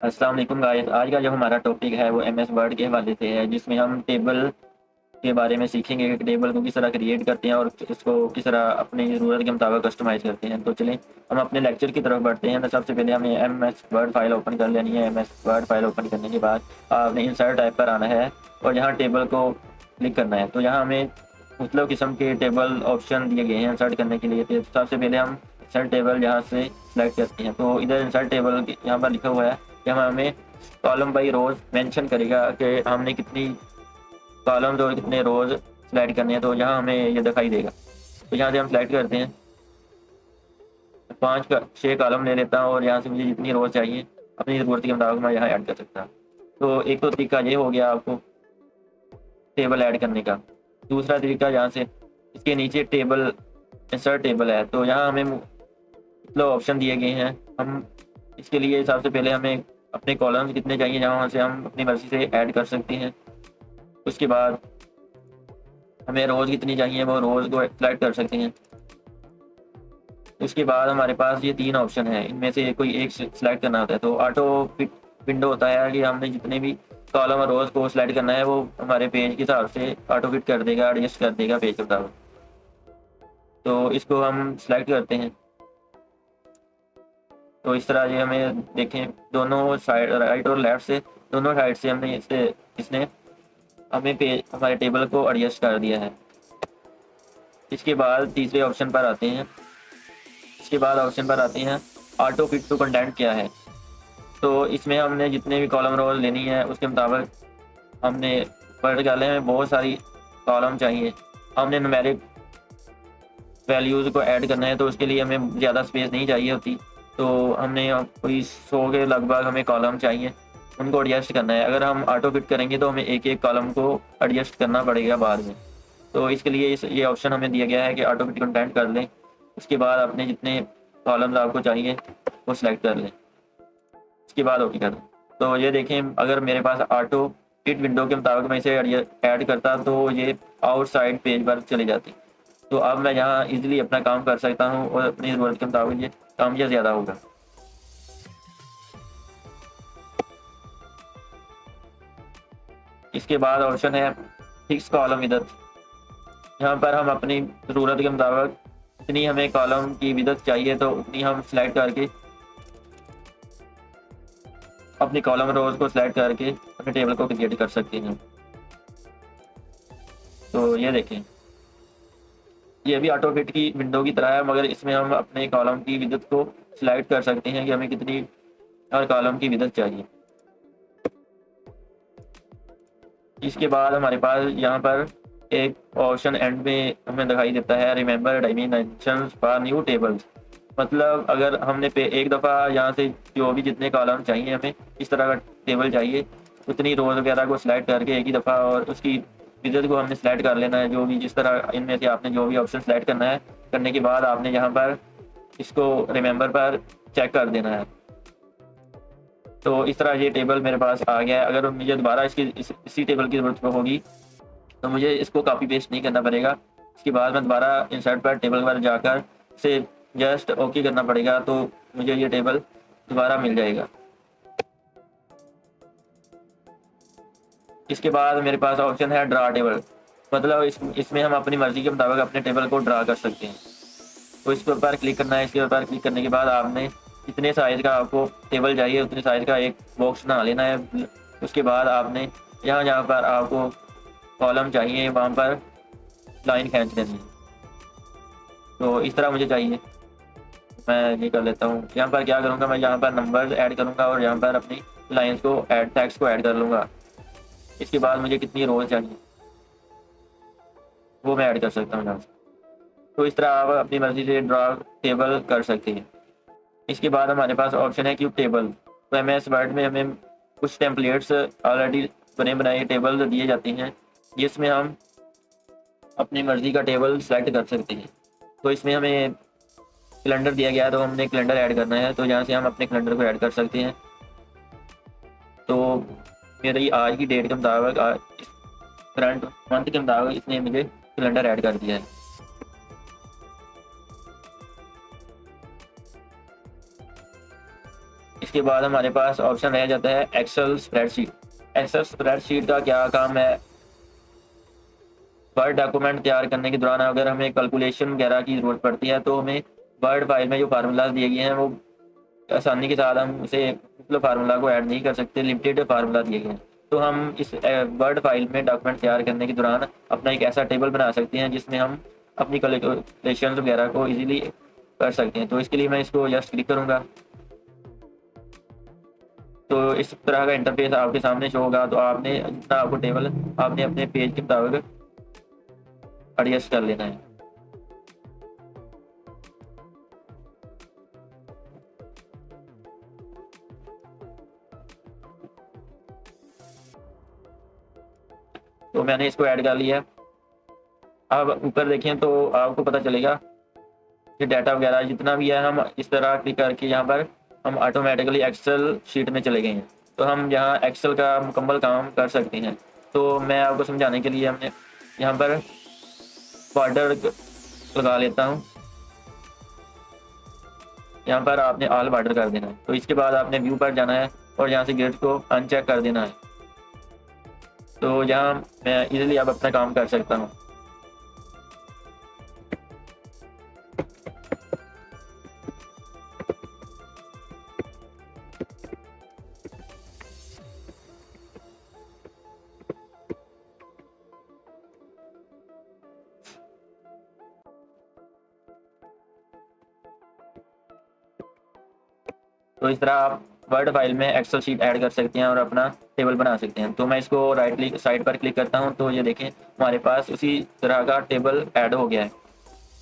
अस्सलाम वालेकुम गाइस। आज का जो हमारा टॉपिक है वो एमएस वर्ड के हवाले से है, जिसमें हम टेबल के बारे में सीखेंगे कि टेबल को किस तरह क्रिएट करते हैं और इसको किस तरह अपनी ज़रूरत के मुताबिक कस्टमाइज़ करते हैं। तो चलें हम अपने लेक्चर की तरफ बढ़ते हैं। तो सबसे पहले हमें एमएस वर्ड फाइल ओपन कर लेनी है। एमएस वर्ड फाइल ओपन करने के बाद आपने इंसर्ट टाइप पर आना है और यहाँ टेबल को क्लिक करना है। तो यहाँ हमें मुख्तलिफ किस्म के टेबल ऑप्शन दिए गए हैं इंसर्ट करने के लिए। तो सबसे पहले हम इंसर्ट टेबल यहाँ से सेलेक्ट करते हैं। तो इधर इंसर्ट टेबल यहाँ पर लिखा हुआ है कि हमें कॉलम बाई रोज मेंशन करेगा कि हमने कितनी कॉलम्स और कितने रोज सिलेक्ट करने हैं। तो यहाँ हमें ये दिखाई देगा। तो यहाँ से हम सिलेक्ट करते हैं, 6 कॉलम ले लेता हूँ और यहाँ से मुझे जितनी रोज चाहिए अपनी ज़रूरत के मुताबिक मैं यहाँ ऐड कर सकता हूँ। तो एक तो तरीका ये हो गया आपको टेबल ऐड करने का। दूसरा तरीका यहाँ से इसके नीचे टेबल इंसर्ट टेबल है, तो यहाँ हमें मतलब ऑप्शन दिए गए हैं। हम इसके लिए सबसे पहले हमें अपने कॉलम्स कितने चाहिए जहाँ से हम अपनी मर्जी से ऐड कर सकते हैं। उसके बाद हमें रोज़ कितनी चाहिए वो रोज़ को सेलेक्ट कर सकते हैं। उसके बाद हमारे पास ये 3 ऑप्शन है, इनमें से कोई एक सिलेक्ट करना होता है। तो ऑटो फिट विंडो होता है कि हमने जितने भी कॉलम और रोज़ को सिलेक्ट करना है वो हमारे पेज के हिसाब से ऑटो फिट कर देगा, एडजस्ट कर देगा पेज के मुताबिक। तो इसको हम सिलेक्ट करते हैं। तो इस तरह ये हमें देखें दोनों साइड राइट और लेफ्ट से दोनों साइड से हमने इसने हमें पेज हमारे टेबल को एडजस्ट कर दिया है। इसके बाद तीसरे ऑप्शन पर आते हैं। इसके बाद ऑप्शन पर आते हैं ऑटो फिट टू कंटेंट क्या है। तो इसमें हमने जितने भी कॉलम रोज लेनी है उसके मुताबिक हमने वर्ड कॉलम में बहुत सारी कॉलम चाहिए। हमने न्यूमेरिक वैल्यूज़ को ऐड करना है तो उसके लिए हमें ज़्यादा स्पेस नहीं चाहिए होती। तो हमने कोई 100 के लगभग हमें कॉलम चाहिए, उनको एडजस्ट करना है। अगर हम ऑटो फिट करेंगे तो हमें एक एक कॉलम को एडजस्ट करना पड़ेगा बाद में। तो इसके लिए ये ऑप्शन हमें दिया गया है कि ऑटो फिट कंटेंट कर लें। उसके बाद अपने जितने कॉलम्स आपको चाहिए वो सिलेक्ट कर लें। उसके बाद ओके कर दें। तो ये देखें अगर मेरे पास ऑटो फिट विंडो के मुताबिक मैं इसे ऐड करता तो ये आउटसाइड पेज पर चली जाती। तो अब मैं यहाँ इजीली अपना काम कर सकता हूँ और अपनी ज़रूरत के मुताबिक ये काम यह ज़्यादा होगा। इसके बाद ऑप्शन है फिक्स कॉलम विड्थ। यहाँ पर हम अपनी ज़रूरत के मुताबिक जितनी हमें कॉलम की विड्थ चाहिए तो उतनी हम सिलेक्ट करके अपनी कॉलम रोज को सिलेक्ट करके अपने टेबल को क्रिएट कर सकते हैं। तो ये देखें ये भी ऑटो फिट की विंडो की तरह है, मगर इसमें हम अपने कॉलम की विड्थ को सिलेक्ट कर सकते हैं कि हमें कितनी हर कॉलम की विड्थ चाहिए। इसके बाद हमारे पास यहाँ पर एक ऑप्शन एंड में हमें दिखाई देता है remember dimensions for new tables. मतलब अगर हमने एक दफ़ा यहाँ से जो भी जितने कॉलम चाहिए हमें इस तरह का टेबल चाहिए उतनी रोज वगैरह को सिलेक्ट करके एक ही दफ़ा और उसकी विड्थ को हमने सेलेक्ट कर लेना है। जो भी जिस तरह इनमें से आपने जो भी ऑप्शन सेलेक्ट करना है करने के बाद आपने यहाँ पर इसको रिमेंबर पर चेक कर देना है। तो इस तरह ये टेबल मेरे पास आ गया है। अगर मुझे दोबारा इसी टेबल की ज़रूरत होगी तो मुझे इसको कॉपी पेस्ट नहीं करना पड़ेगा। इसके बाद मैं दोबारा इंसर्ट पर टेबल पर जाकर से जस्ट ओके करना पड़ेगा तो मुझे ये टेबल दोबारा मिल जाएगा। इसके बाद मेरे पास ऑप्शन है ड्रा टेबल। मतलब इसमें हम अपनी मर्ज़ी के मुताबिक अपने टेबल को ड्रा कर सकते हैं। तो इसके ऊपर क्लिक करना है। इसके ऊपर क्लिक करने के बाद आपने जितने साइज़ का आपको टेबल चाहिए उतने साइज़ का एक बॉक्स बना लेना है। उसके बाद आपने यहाँ जहाँ पर आपको कॉलम चाहिए वहाँ पर लाइन खींच देनी है। तो इस तरह मुझे चाहिए, मैं ये कर लेता हूँ। यहाँ पर क्या करूँगा, मैं यहाँ पर नंबर्स ऐड करूँगा और यहाँ पर अपनी लाइन्स को ऐड टेक्स्ट को ऐड कर लूँगा। इसके बाद मुझे कितनी रोज चाहिए वो मैं ऐड कर सकता हूँ यहाँ से। तो इस तरह आप अपनी मर्ज़ी से ड्रा टेबल कर सकते हैं। इसके बाद हमारे पास ऑप्शन है क्यूब टेबल। तो एमएस वर्ड में हमें कुछ टेम्पलेट्स ऑलरेडी बने बनाए टेबल दिए जाते हैं जिसमें हम अपनी मर्ज़ी का टेबल सेलेक्ट कर सकते हैं। तो इसमें हमें कैलेंडर दिया गया है तो हमने कैलेंडर ऐड करना है। तो यहाँ से हम अपने कैलेंडर को ऐड कर सकते हैं। तो मेरी आज की डेट के मुताबिक करंट मंथ के मुताबिक इसने मुझे कैलेंडर ऐड कर दिया है। इसके बाद हमारे पास ऑप्शन रह जाता है एक्सेल स्प्रेडशीट। एक्सेल स्प्रेडशीट का क्या काम है, वर्ड डॉक्यूमेंट तैयार करने के दौरान अगर हमें कैलकुलेशन वगैरह की ज़रूरत पड़ती है तो हमें वर्ड फाइल में जो फार्मूलाज दिए गए हैं वो आसानी के साथ हम उसे मतलब फार्मूला को ऐड नहीं कर सकते, लिमिटेड फार्मूला दिए गए हैं। तो हम इस वर्ड फाइल में डॉक्यूमेंट तैयार करने के दौरान अपना एक ऐसा टेबल बना सकते हैं जिसमें हम अपनी कैलकुलेशन वगैरह को इजीली कर सकते हैं। तो इसके लिए मैं इसको जस्ट क्लिक करूँगा तो इस तरह का इंटरफेस आपके सामने शो होगा। तो आपने जितना आपको टेबल आपने अपने पेज के मुताबिक एडजस्ट कर लेना है। तो मैंने इसको ऐड कर लिया है। अब ऊपर देखें तो आपको पता चलेगा कि डाटा वगैरह जितना भी है हम इस तरह क्लिक करके यहाँ पर हम ऑटोमेटिकली एक्सेल शीट में चले गए हैं। तो हम यहाँ एक्सेल का मुकम्मल काम कर सकते हैं। तो मैं आपको समझाने के लिए हमने यहाँ पर बॉर्डर लगा लेता हूँ। यहाँ पर आपने ऑल बॉर्डर कर देना है। तो इसके बाद आपने व्यू पर जाना है और यहाँ से ग्रिड को अनचेक कर देना है। तो यहाँ मैं इजीली अब अपना काम कर सकता हूँ। तो इस तरह आप वर्ड फाइल में एक्सेल शीट ऐड कर सकते हैं और अपना टेबल बना सकते हैं। तो मैं इसको राइट क्लिक साइड पर क्लिक करता हूं तो ये देखें हमारे पास उसी तरह का टेबल ऐड हो गया है।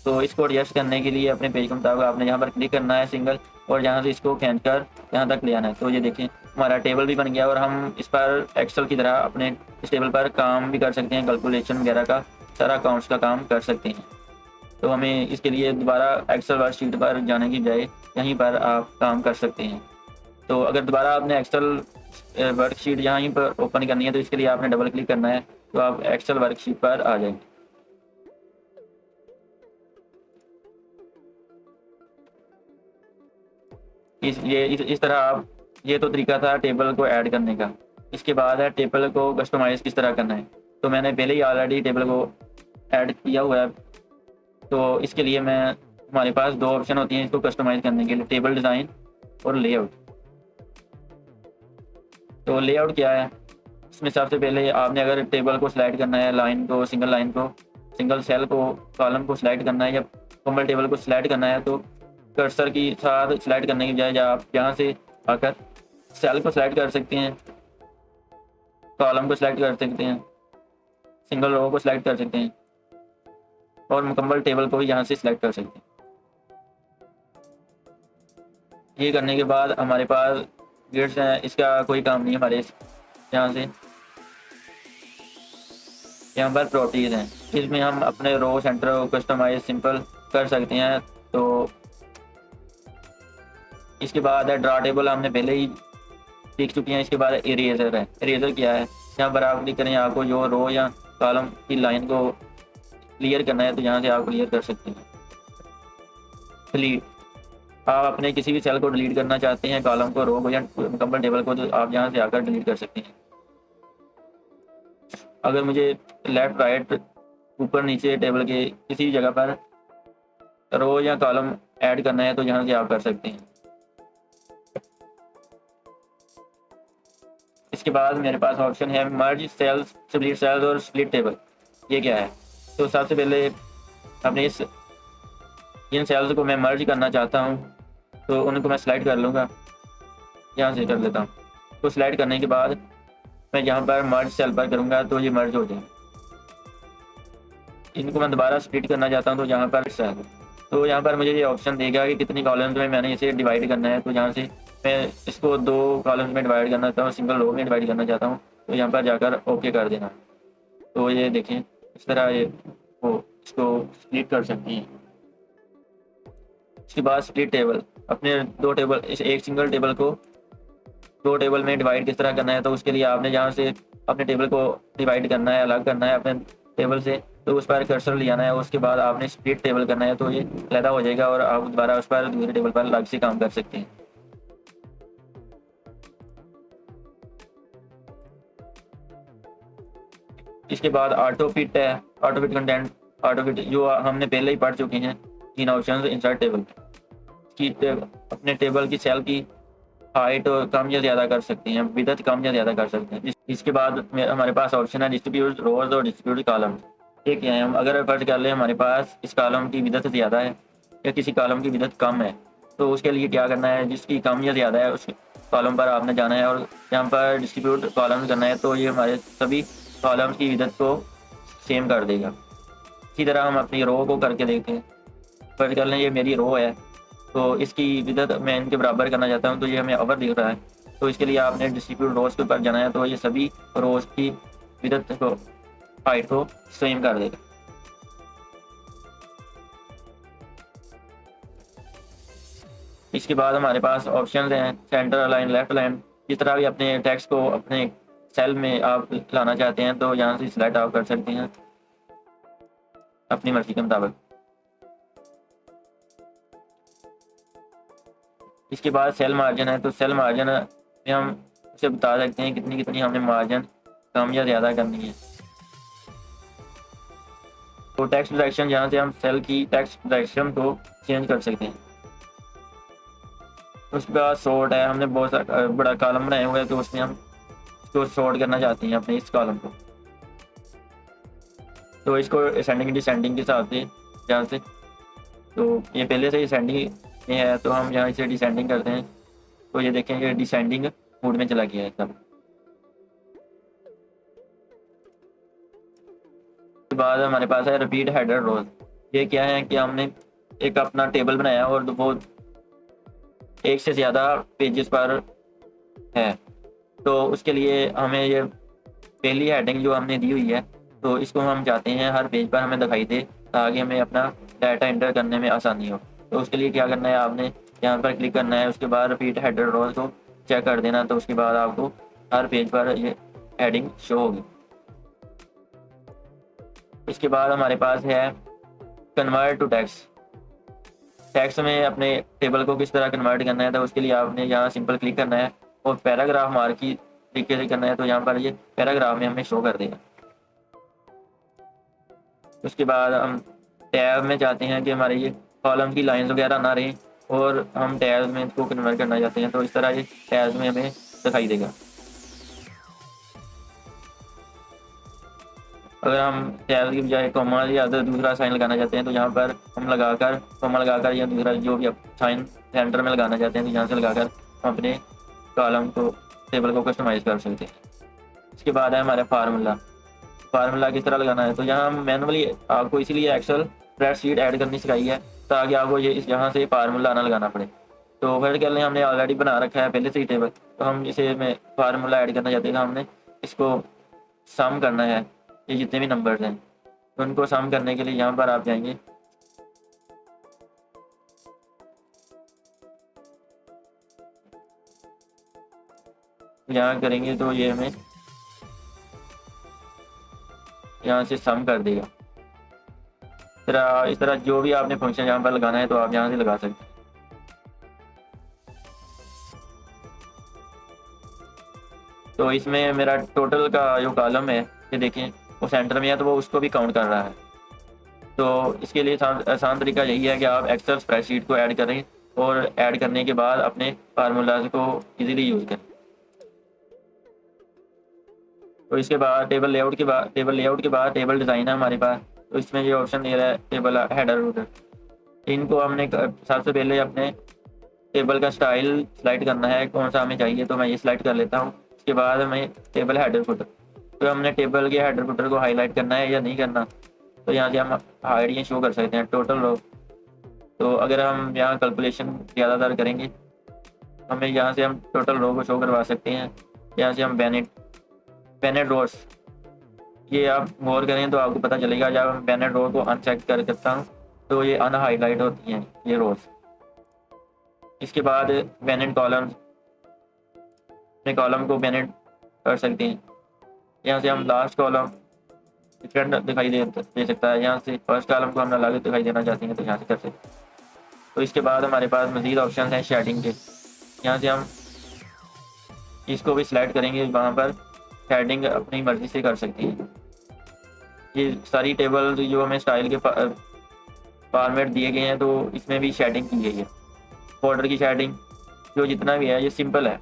तो इसको एडजस्ट करने के लिए अपने पेज के मुताबिक आपने यहाँ पर क्लिक करना है सिंगल और यहाँ से इसको खींच कर यहाँ तक ले आना है। तो ये देखें हमारा टेबल भी बन गया और हम इस पर एक्सेल की तरह अपने इस टेबल पर काम भी कर सकते हैं, कैलकुलेशन वगैरह का सारा अकाउंट्स का काम कर सकते हैं। तो हमें इसके लिए दोबारा एक्सेल वर्कशीट पर जाने की बजाय यहीं पर आप काम कर सकते हैं। तो अगर दोबारा आपने एक्सेल वर्कशीट यहीं पर ओपन करनी है तो इसके लिए आपने डबल क्लिक करना है तो आप एक्सेल वर्कशीट पर आ जाएंगे। इस तरह आप, ये तो तरीका था टेबल को ऐड करने का। इसके बाद है टेबल को कस्टमाइज़ किस तरह करना है। तो मैंने पहले ही ऑलरेडी टेबल को ऐड किया हुआ है। तो इसके लिए हमारे पास दो ऑप्शन होती हैं इसको कस्टमाइज़ करने के लिए, टेबल डिज़ाइन और लेआउट। तो लेआउट क्या है, इसमें सबसे पहले आपने अगर टेबल को सिलेक्ट करना है, लाइन को, सिंगल लाइन को, सिंगल सेल को, कॉलम को सिलेक्ट करना है या कॉम्बल टेबल को सिलेक्ट करना है तो कर्सर की साथ सिलेक्ट करने की बजाय आप यहाँ से आकर सेल को सिलेक्ट कर सकते हैं, कॉलम को सिलेक्ट कर सकते हैं, सिंगल रो को सिलेक्ट कर सकते हैं और मुकम्मल टेबल को भी यहाँ से सिलेक्ट कर सकते हैं। ये करने के बाद हमारे पास ग्रिड्स हैं, इसका कोई काम नहीं है हमारे। यहाँ से यहाँ पर प्रॉपर्टीज हैं, इसमें हम अपने रो सेंटर को कस्टमाइज सिंपल कर सकते हैं। तो इसके बाद है ड्रा टेबल, हमने पहले ही सीख चुके हैं। इसके बाद इरेजर है। इरेजर क्या है, यहाँ पर आप क्लिक करें, आपको जो रो या कॉलम की लाइन को क्लियर करना है तो यहाँ से आप क्लियर कर सकते हैं। डिलीट, आप अपने किसी भी सेल को डिलीट करना चाहते हैं, कॉलम को, रो को या मुकम्मल टेबल को, तो आप यहाँ से आकर डिलीट कर सकते हैं। अगर मुझे लेफ्ट राइट ऊपर नीचे टेबल के किसी भी जगह पर रो या कॉलम ऐड करना है तो यहाँ से आप कर सकते हैं। इसके बाद मेरे पास ऑप्शन है मर्ज सेल्स, स्प्लिट सेल्स और स्प्लिट टेबल। ये क्या है, तो सबसे पहले अपने इन सेल्स को मैं मर्ज करना चाहता हूँ तो उनको मैं स्लाइड कर लूँगा, यहाँ से कर लेता हूँ। तो स्लाइड करने के बाद मैं यहाँ पर मर्ज सेल पर करूँगा तो ये मर्ज हो जाए। इनको मैं दोबारा स्प्लिट करना चाहता हूँ तो यहाँ पर सेल, तो यहाँ पर मुझे ये ऑप्शन देगा कि कितनी कॉलम्स में मैंने इसे डिवाइड करना है। तो यहाँ से मैं इसको दो कॉलम्स में डिवाइड करना चाहता हूँ, सिंगल रो में डिवाइड करना चाहता हूँ तो यहाँ पर जाकर ओके कर देना। तो ये देखें इस तरह ये वो इसको स्प्लिट कर सकती हैं। इसके बाद स्प्लिट टेबल, अपने दो टेबल, इस एक सिंगल टेबल को दो टेबल में डिवाइड किस तरह करना है। तो उसके लिए आपने यहाँ से अपने टेबल को डिवाइड करना है, अलग करना है अपने टेबल से, तो उस पर कर्सर ले आना है। उसके बाद आपने स्प्लिट टेबल करना है तो ये अलग हो जाएगा और आप दोबारा उस पर दूसरे टेबल पर अलग से काम कर सकते हैं। इसके बाद ऑटो फिट है, auto fit content, auto fit जो हमने पहले ही पढ़ चुके हैं। तीन ऑप्शन इंसर्ट टेबल की अपने टेबल की सेल की हाइट कम या ज़्यादा कर सकते हैं, विड्थ कम या ज़्यादा कर सकते हैं। इसके बाद हमारे पास ऑप्शन है डिस्ट्रीब्यूट रोज और डिस्ट्रीब्यूट कॉलम। ये क्या है, हम अगर फर्ज कर लें हमारे पास इस कॉलम की विड्थ ज़्यादा है या किसी कॉलम की विड्थ कम है, तो उसके लिए क्या करना है, जिसकी कम या ज़्यादा है उस कॉलम पर आपने जाना है और यहाँ पर डिस्ट्रीब्यूट कॉलम करना है, तो ये हमारे सभी कॉलम की विड्थ को सेम कर देगा। इसी तरह हम अपनी रो को करके देखते हैं। फर्ज कर लें ये मेरी रो है, तो इसकी विड्थ मैं इनके बराबर करना चाहता हूँ, तो ये हमें ओवर दिख रहा है, तो इसके लिए आपने डिस्ट्रीब्यूट रोज के ऊपर जाना है, तो ये सभी रोज की विड्थ को हाइट को सेम कर देगा। इसके बाद हमारे पास ऑप्शन हैं सेंटर अलाइन, लेफ्ट अलाइन। जिस तरह भी अपने टेक्स्ट को अपने सेल में आप लाना चाहते हैं, तो यहाँ से सिलेक्ट आप कर सकते हैं अपनी मर्जी के मुताबिक। इसके बाद सेल मार्जिन है, तो सेल मार्जिन में हम उसे बता सकते हैं कितनी कितनी हमने मार्जिन कम या ज़्यादा करनी है। तो टेक्स्ट डायरेक्शन, यहाँ से हम सेल की टेक्स्ट डायरेक्शन को चेंज कर सकते हैं। उसके बाद सॉर्ट है, हमने बहुत सारा बड़ा कॉलम बनाया हुआ है, तो उसमें हम इसको सॉर्ट करना चाहते हैं अपने इस कॉलम को, तो इसको असेंडिंग डिसेंडिंग के हिसाब से यहाँ से, तो ये पहले से असेंडिंग में है, तो हम यहाँ से डिसेंडिंग करते हैं, तो ये देखें कि डिसेंडिंग मोड में चला गया है सब। उसके बाद हमारे पास है रिपीट हेडर रोज। ये क्या है कि हमने एक अपना टेबल बनाया और वो एक से ज़्यादा पेजेस पर है, तो उसके लिए हमें ये पहली हेडिंग जो हमने दी हुई है, तो इसको हम चाहते हैं हर पेज पर हमें दिखाई दे, ताकि हमें अपना डाटा एंटर करने में आसानी हो। तो उसके लिए क्या करना है, आपने यहाँ पर क्लिक करना है, उसके बाद रिपीट हेडर रोज को चेक कर देना, तो उसके बाद आपको हर पेज पर ये हेडिंग शो होगी। इसके बाद हमारे पास है कन्वर्ट टू टेक्स्ट। टेक्स्ट में अपने टेबल को किस तरह कन्वर्ट करना है, तो उसके लिए आपने यहाँ सिंपल क्लिक करना है और पैराग्राफ मार्क की तरीके से करना है, तो यहाँ पर ये पैराग्राफ में हमें शो कर देगा। उसके बाद हम टैब में चाहते हैं कि हमारे ये कॉलम की लाइंस वगैरह ना रहें और हम टैब में इसको कन्वर्ट करना चाहते हैं, तो इस तरह ये टैब में हमें दिखाई देगा। अगर हम टैब की बजाय कॉमा या दूसरा साइन लगाना चाहते हैं, तो यहाँ पर हम लगाकर कॉमा लगाकर या दूसरा जो भी आप साइन सेंटर में लगाना चाहते हैं, तो यहाँ से लगाकर हम अपने कॉलम को टेबल को कस्टमाइज़ कर सकते हैं। इसके बाद है हमारा फार्मूला किस तरह लगाना है, तो यहाँ हम मैनुअली आपको इसीलिए एक्सेल स्प्रेडशीट ऐड करनी सिखाई है, ताकि आपको ये यहाँ से फार्मूला ना लगाना पड़े। तो फिर कर लें, हमने ऑलरेडी बना रखा है पहले से ही टेबल, तो हम इसे में फार्मूला ऐड करना चाहते हैं, हमने इसको सम करना है, ये जितने भी नंबर्स हैं तो उनको सम करने के लिए यहाँ पर आप जाएंगे, यहाँ करेंगे तो ये हमें यहाँ से सम कर देगा। इस तरह जो भी आपने फंक्शन यहाँ पर लगाना है, तो आप यहाँ से लगा सकते हैं। तो इसमें मेरा टोटल का जो कॉलम है, ये देखें वो सेंटर में है, तो वो उसको भी काउंट कर रहा है। तो इसके लिए आसान तरीका यही है कि आप एक्सेल स्प्रेडशीट को ऐड करें और ऐड करने के बाद अपने फार्मूलाज को इजीली यूज़ करें। तो इसके बाद टेबल लेआउट के बाद टेबल डिज़ाइन है हमारे पास, तो इसमें ये ऑप्शन दे रहा है टेबल हेडर रूटर। इनको हमने सबसे पहले अपने टेबल का स्टाइल सेलेक्ट करना है, कौन सा हमें चाहिए, तो मैं ये सिलेक्ट कर लेता हूँ। उसके बाद हमें टेबल हेडर फुटर, तो हमने टेबल के हेडर फुटर को हाईलाइट करना है या नहीं करना, तो यहाँ से हम आइडिया शो कर सकते हैं टोटल रो। तो अगर हम यहाँ कैलकुलेशन ज़्यादातर करेंगे, हमें यहाँ से हम टोटल रो को शो करवा सकते हैं। यहाँ से हम बैनेट रोज, ये आप गौर करें तो आपको पता चलेगा, जब हम बैनेट रो को अनचेक करता हूँ तो ये अनहाईलाइट होती हैं ये रोज। इसके बाद बैनेट कॉलम, अपने कॉलम को बैनेट कर सकते हैं। यहाँ से हम लास्ट कॉलम डिफरेंट दिखाई दे सकता है, यहाँ से फर्स्ट कॉलम को हम अलग दिखाई देना चाहते हैं, तो यहाँ से कर सकते हैं। तो इसके बाद हमारे पास मज़ीद ऑप्शन हैं शेडिंग के, यहाँ से हम इसको भी सिलेक्ट करेंगे, वहाँ पर शेडिंग अपनी मर्ज़ी से कर सकते हैं। ये सारी टेबल जो हमें स्टाइल के फॉर्मेट दिए गए हैं, तो इसमें भी शेडिंग की गई है। बॉर्डर की शेडिंग जो जितना भी है ये सिंपल है।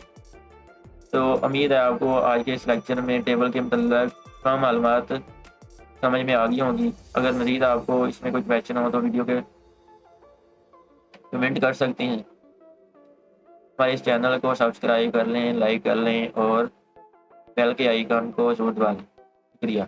तो उम्मीद है आपको आज के इस लेक्चर में टेबल के मतलब कम मालूमात समझ में आ गई होंगी। अगर मज़ीद आपको इसमें कोई क्वेश्चन हो तो वीडियो के कमेंट कर सकते हैं। हमारे इस चैनल को सब्सक्राइब कर लें, लाइक कर लें और बेल के आइकन को जरूर दबा लें। शुक्रिया।